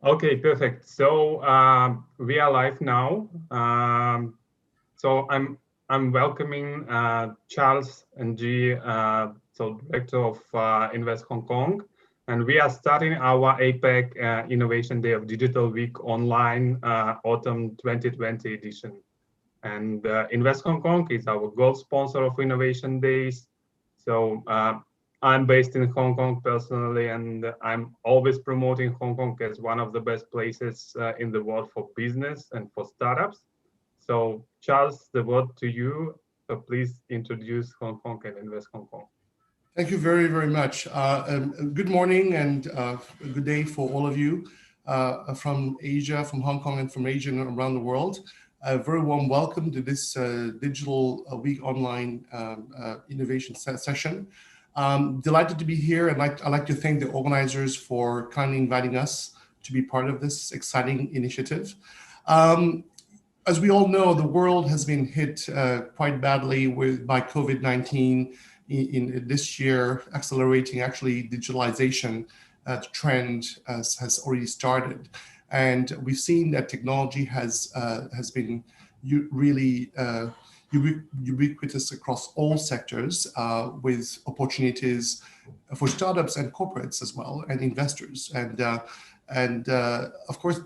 Okay, perfect. So we are live now. So I'm welcoming Charles and G, so Director of Invest Hong Kong, and we are starting our APEC Innovation Day of Digital Week online Autumn 2020 edition. And Invest Hong Kong is our gold sponsor of Innovation Days. So I'm based in Hong Kong personally, and I'm always promoting Hong Kong as one of the best places in the world for business and for startups. So Charles, the word to you. So please introduce Hong Kong and Invest Hong Kong. Thank you very, very much. Good morning and good day for all of you from Asia, from Hong Kong, and from Asia and around the world. A very warm welcome to this Digital Week Online Innovation session. Delighted to be here, and I'd like to thank the organizers for kindly inviting us to be part of this exciting initiative. As we all know, the world has been hit quite badly by COVID-19 in this year, accelerating actually digitalization trend has already started. And we've seen that technology has been really ubiquitous across all sectors with opportunities for startups and corporates as well, and investors. And of course,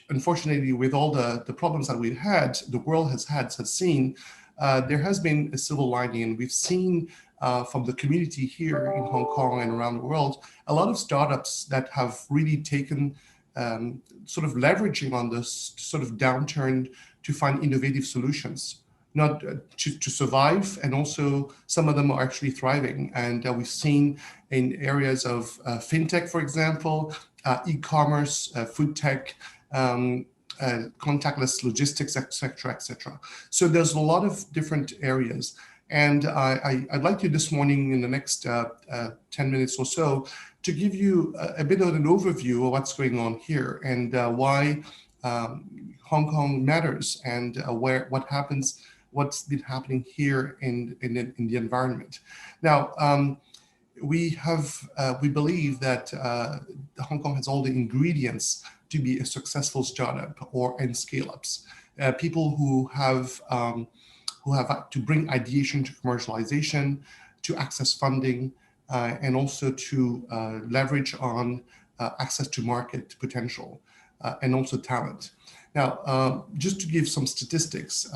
unfortunately, with all the problems that we've had, the world has seen, there has been a silver lining, and we've seen from the community here in Hong Kong and around the world, a lot of startups that have really taken sort of leveraging on this sort of downturn to find innovative solutions, not to survive, and also some of them are actually thriving. And we've seen in areas of fintech, for example, e-commerce, food tech, contactless logistics, etc., etc. So there's a lot of different areas. And I'd like you this morning, in the next 10 minutes or so, to give you a bit of an overview of what's going on here and why Hong Kong matters, and what's been happening here in the environment. Now, we believe that Hong Kong has all the ingredients to be a successful startup and scale-ups. People who have to bring ideation to commercialization, to access funding, and also to leverage on access to market potential, and also talent. Now, just to give some statistics,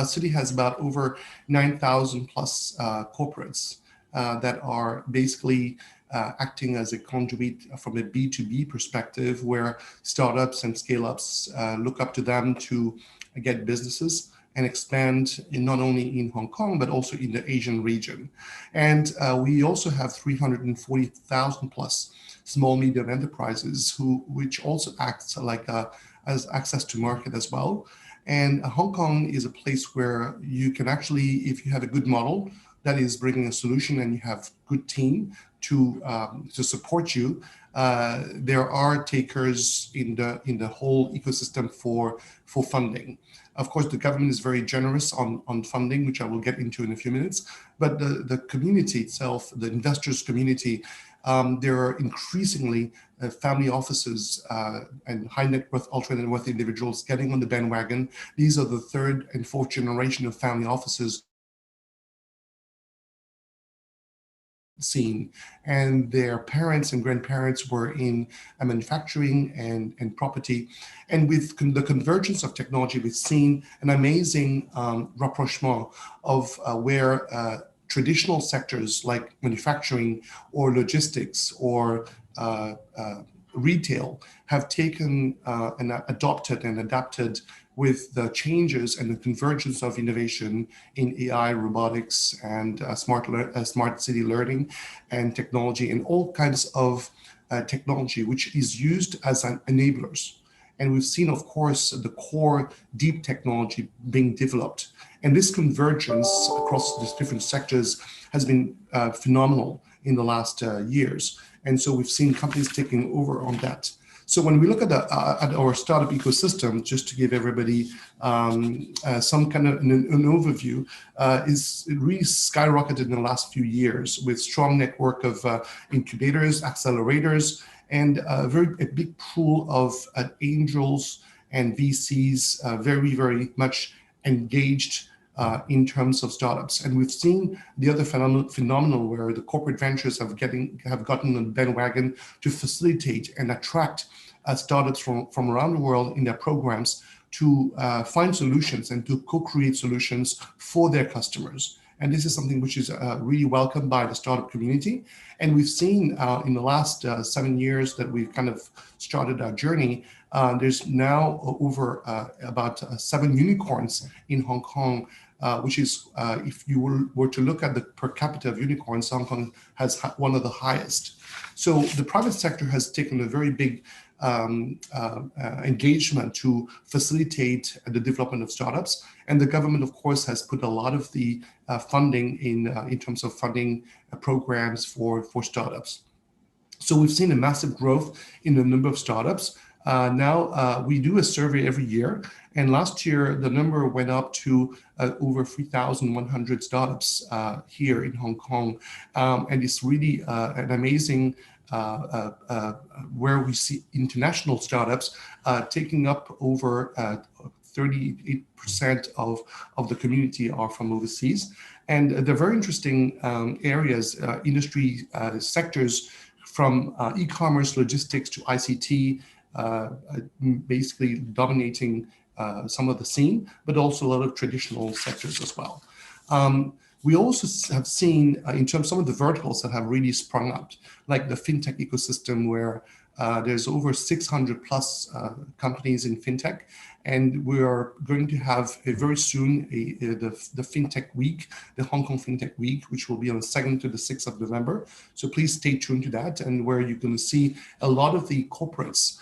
City has about over 9,000 plus corporates that are basically acting as a conduit from a B2B perspective, where startups and scale-ups look up to them to get businesses and expand not only in Hong Kong, but also in the Asian region. And we also have 340,000 plus small medium enterprises which also acts like as access to market as well. And Hong Kong is a place where you can actually, if you have a good model that is bringing a solution and you have good team to support you, there are takers in the whole ecosystem for funding. Of course, the government is very generous on funding, which I will get into in a few minutes. But the community itself, the investors community, there are increasingly family offices and high net worth, ultra net worth individuals getting on the bandwagon. These are the third and fourth generation of family offices scene, and their parents and grandparents were in manufacturing and property. And with the convergence of technology, we've seen an amazing rapprochement of where traditional sectors like manufacturing or logistics or retail have taken and adopted and adapted with the changes and the convergence of innovation in AI, robotics, and smart city learning and technology, and all kinds of technology which is used as enablers. And we've seen, of course, the core deep technology being developed. And this convergence across these different sectors has been phenomenal in the last years. And so we've seen companies taking over on that. So when we look at our startup ecosystem, just to give everybody some kind of an overview, is it really skyrocketed in the last few years with strong network of incubators, accelerators, and a big pool of angels and VCs, very, very much engaged in terms of startups. And we've seen the other phenomenon where the corporate ventures have gotten on the bandwagon to facilitate and attract startups from around the world in their programs to find solutions and to co-create solutions for their customers. And this is something which is really welcomed by the startup community. And we've seen in the last 7 years that we've kind of started our journey, there's now over about 7 unicorns in Hong Kong, which is, if you were to look at the per capita of unicorns, Hong Kong has one of the highest. So the private sector has taken a very big engagement to facilitate the development of startups. And the government, of course, has put a lot of the funding in terms of funding programs for startups. So we've seen a massive growth in the number of startups. Now we do a survey every year, and last year the number went up to over 3,100 startups here in Hong Kong, and it's really an amazing where we see international startups taking up over 38% of the community are from overseas. And they're very interesting areas, industry sectors, from e-commerce, logistics to ICT, basically dominating some of the scene, but also a lot of traditional sectors as well. We also have seen in terms of some of the verticals that have really sprung up, like the fintech ecosystem, where there's over 600 plus companies in fintech, and we are going to have very soon the fintech week, the Hong Kong Fintech Week, which will be on the 2nd to the 6th of November. So please stay tuned to that, and where you're going to see a lot of the corporates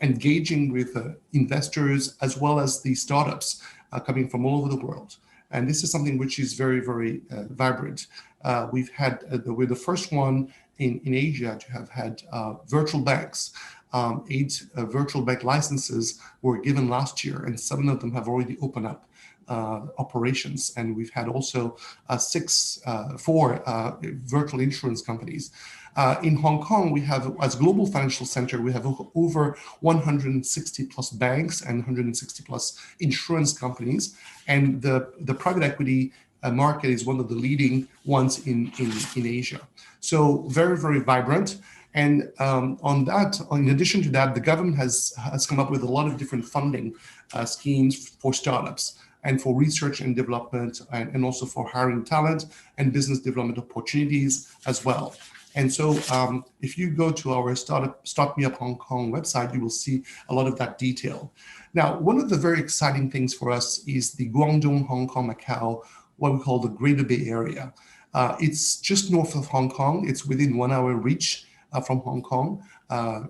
engaging with investors as well as the startups coming from all over the world. And this is something which is very, very vibrant. We're the first one in Asia to have had virtual banks. 8 virtual bank licenses were given last year, and 7 of them have already opened up operations. And we've had also 4 virtual insurance companies. In Hong Kong, we have, as global financial center, we have over 160 plus banks and 160 plus insurance companies. And the private equity market is one of the leading ones in Asia. So very, very vibrant. And in addition to that, the government has come up with a lot of different funding schemes for startups and for research and development, and also for hiring talent and business development opportunities as well. And so if you go to our Start Me Up Hong Kong website, you will see a lot of that detail. Now, one of the very exciting things for us is the Guangdong, Hong Kong, Macau, what we call the Greater Bay Area. It's just north of Hong Kong. It's within 1 hour reach from Hong Kong,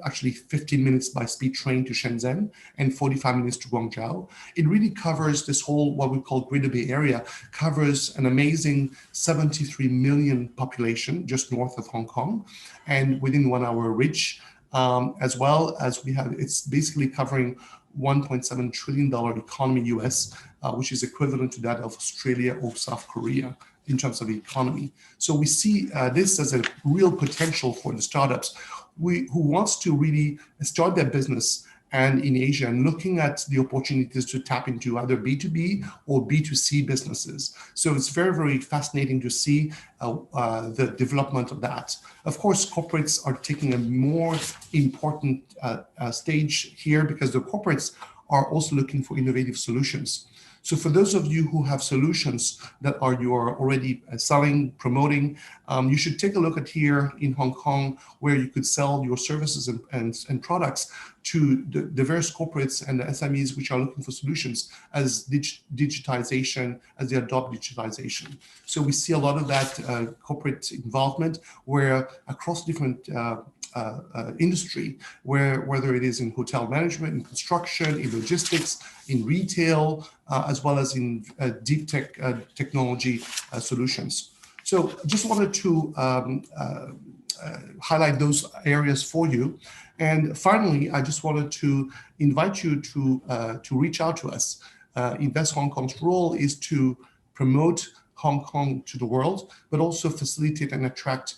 actually 15 minutes by speed train to Shenzhen and 45 minutes to Guangzhou. It really covers this whole, what we call Greater Bay Area, covers an amazing 73 million population just north of Hong Kong and within 1 hour reach, as well as it's basically covering $1.7 trillion economy US, which is equivalent to that of Australia or South Korea in terms of the economy. So we see this as a real potential for the startups who wants to really start their business and in Asia, and looking at the opportunities to tap into either B2B or B2C businesses. So it's very, very fascinating to see the development of that. Of course, corporates are taking a more important stage here, because the corporates are also looking for innovative solutions. So for those of you who have solutions that you are already selling, promoting, you should take a look at here in Hong Kong, where you could sell your services and products to the various corporates and the SMEs which are looking for solutions as digitization, as they adopt digitalization. So we see a lot of that corporate involvement, where across different industry, whether it is in hotel management, in construction, in logistics, in retail, as well as in deep technology solutions. So just wanted to highlight those areas for you. And finally, I just wanted to invite you to reach out to us. Invest Hong Kong's role is to promote Hong Kong to the world, but also facilitate and attract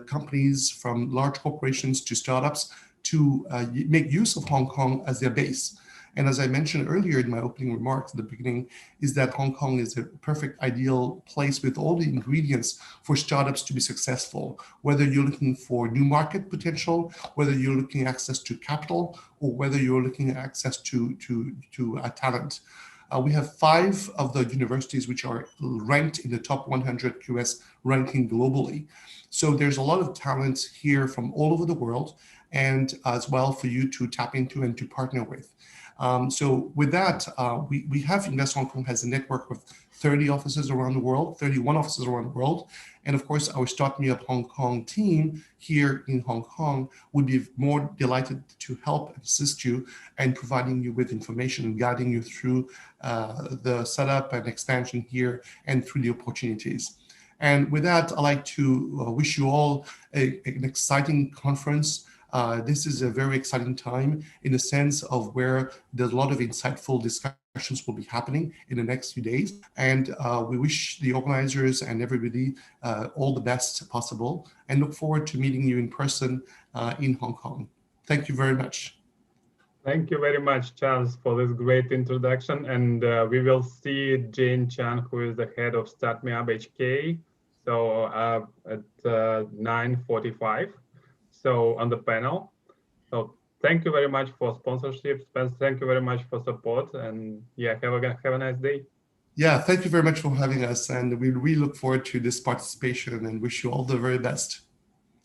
companies from large corporations to startups to make use of Hong Kong as their base. And as I mentioned earlier in my opening remarks at the beginning, is that Hong Kong is a perfect ideal place with all the ingredients for startups to be successful, whether you're looking for new market potential, whether you're looking at access to capital, or whether you're looking at access to talent. We have 5 of the universities which are ranked in the top 100 QS ranking globally. So there's a lot of talent here from all over the world, and as well for you to tap into and to partner with. So with that, we have Invest Hong Kong has a network of 30 offices around the world, 31 offices around the world. And of course, our Start Me Up Hong Kong team here in Hong Kong would be more delighted to help and assist you and providing you with information and guiding you through the setup and expansion here and through the opportunities. And with that, I'd like to wish you all an exciting conference. This is a very exciting time in the sense of where there's a lot of insightful discussions will be happening in the next few days. And we wish the organizers and everybody all the best possible and look forward to meeting you in person in Hong Kong. Thank you very much. Thank you very much, Charles, for this great introduction. And we will see Jane Chan, who is the head of Start Me Up HK, so at 9:45. So on the panel. So thank you very much for sponsorship. Thank you very much for support. And yeah, have a nice day. Yeah, thank you very much for having us. And we really look forward to this participation and wish you all the very best.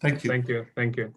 Thank you. Thank you. Thank you.